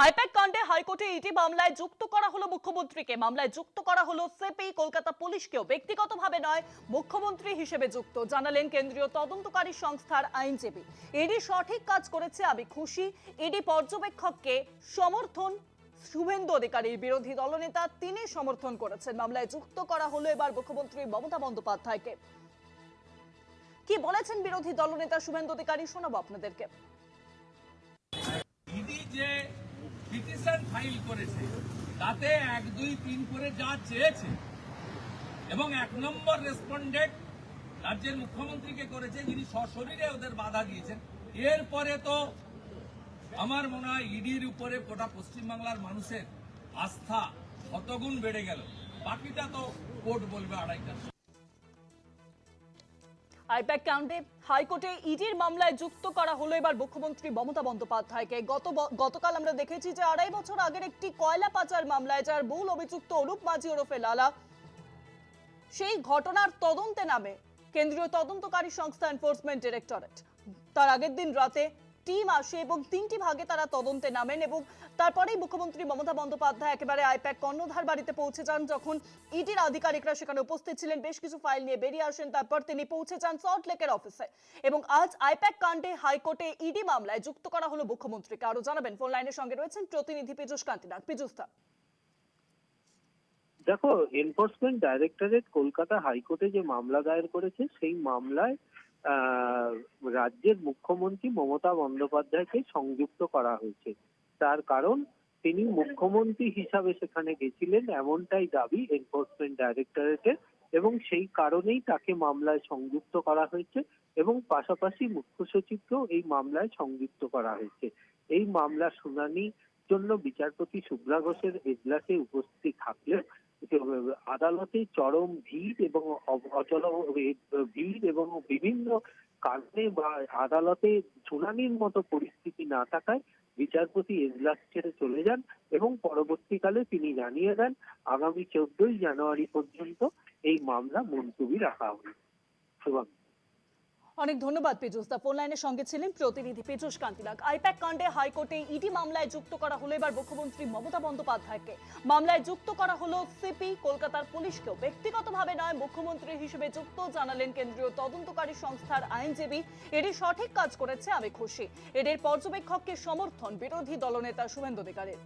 I-PAC কাণ্ডে হাইকোর্টে ED মামলায় যুক্ত করা হলো মুখ্যমন্ত্রীকে। মামলায় যুক্ত করা হলো সিপি কলকাতা পুলিশকেও। ব্যক্তিগতভাবে নয়, মুখ্যমন্ত্রী হিসেবে যুক্ত, জানালেন কেন্দ্রীয় তদন্তকারী সংস্থার আইনজীবী। ইডি সঠিক কাজ করেছে, আমি খুশি। ইডি পর্যবেক্ষককে সমর্থন শুভেন্দু অধিকারীর বিরোধী দলনেতা তিনি সমর্থন করেছেন। মামলায় যুক্ত করা হলো এবার মুখ্যমন্ত্রী মমতা বন্দ্যোপাধ্যায়কে। কি বলেছেন বিরোধী দলনেতা শুভেন্দু অধিকারী, শোনাবো আপনাদেরকে। ইডি যে পিটিশন ফাইল করেছে তাতে 1, 2, 3 করে যা চেয়েছে এবং 1 নম্বর রেসপন্ডেন্ট রাজ্যের মুখ্যমন্ত্রীকে করেছে, যিনি সশরীরে ওদের বাধা দিয়েছেন। এরপরে তো আমার মনে হয় ইডির উপরে গোটা পশ্চিমবাংলার মানুষের আস্থা শতগুণ বেড়ে গেল। বাকিটা তো কোর্ট বলবে আড়াইটা। আইপ্যাক কাণ্ডে হাইকোর্টে ইডির মামলায় যুক্ত করা হলো এবার মুখ্যমন্ত্রী মমতা বন্দ্যোপাধ্যায়কে। গতকাল আমরা দেখেছি যে 2.5 বছর আগের একটি কয়লা পাচার মামলায় যার মূল অভিযুক্ত অরূপ মাঝি ওরফে লালা, সেই ঘটনার তদন্তে নামে কেন্দ্রীয় তদন্তকারী সংস্থা এনফোর্সমেন্ট ডিরেক্টরেট। তার আগের দিন রাতে টিম আসে এবং 3টি ভাগে তারা তদন্তে নামেন এবং তারপরেই মুখ্যমন্ত্রী মমতা বন্দ্যোপাধ্যায় একেবারে আইপ্যাক কর্ণধার বাড়িতে পৌঁছে যান। যখন ইডির আধিকারিকরা সেখানে উপস্থিত ছিলেন, বেশ কিছু ফাইল নিয়ে বেরিয়ে আসেন। তারপর তিনি পৌঁছে যান সল্টলেকের অফিসে এবং আজ আইপ্যাক কাণ্ডে হাইকোর্টে ইডি মামলায় যুক্ত করা হলো মুখ্যমন্ত্রীকে। আরো জানাবেন, ফোন লাইনের সঙ্গে রয়েছেন প্রতিনিধি পীযূষ কান্তিনাগ। পীযূষদা, দেখো, এনফোর্সমেন্ট ডাইরেক্টরেট কলকাতা হাইকোর্টে যে মামলা দায়ের করেছে সেই মামলায় রাজ্যের মুখ্যমন্ত্রী মমতা বন্দ্যোপাধ্যায়কে সংযুক্ত করা হয়েছে। তার কারণ তিনি মুখ্যমন্ত্রী হিসাবে সেখানে গেছিলেন, এমনটাই দাবি এনফোর্সমেন্ট ডাইরেক্টরেটের, এবং সেই কারণেই তাকে মামলায় সংযুক্ত করা হয়েছে এবং পাশাপাশি মুখ্য সচিবকেও এই মামলায় সংযুক্ত করা হয়েছে। এই মামলা শুনানির জন্য বিচারপতি শুভ্রা ঘোষের এজলাসে উপস্থিত থাকলে আদালতে চরম ভিড় এবং ভিড় এবং বিভিন্ন কারণে বা আদালতে শুনানির মতো পরিস্থিতি না থাকায় বিচারপতি এজলাস ছেড়ে চলে যান এবং পরবর্তীকালে তিনি জানিয়ে দেন আগামী 14ই জানুয়ারি পর্যন্ত এই মামলা মুলতুবি রাখা হবে। অনেক ধন্যবাদ পীযূষদা। ফোন লাইনের সঙ্গে ছিলেন প্রতিনিধি পীযূষ কান্তিনাগ। আইপ্যাক কাণ্ডে হাইকোর্টে ইডি মামলায় যুক্ত করা হলো এবার মুখ্যমন্ত্রী মমতা বন্দ্যোপাধ্যায়কে। মামলায় যুক্ত করা হলো সিপি কলকাতার পুলিশকেও। ব্যক্তিগতভাবে নয়, মুখ্যমন্ত্রী হিসেবে যুক্ত, জানালেন কেন্দ্রীয় তদন্তকারী সংস্থার আইনজীবী। ইডি সঠিক কাজ করেছে, আমি খুশি। ইডির পর্যবেক্ষককে সমর্থন বিরোধী দলনেতা শুভেন্দু অধিকারীর।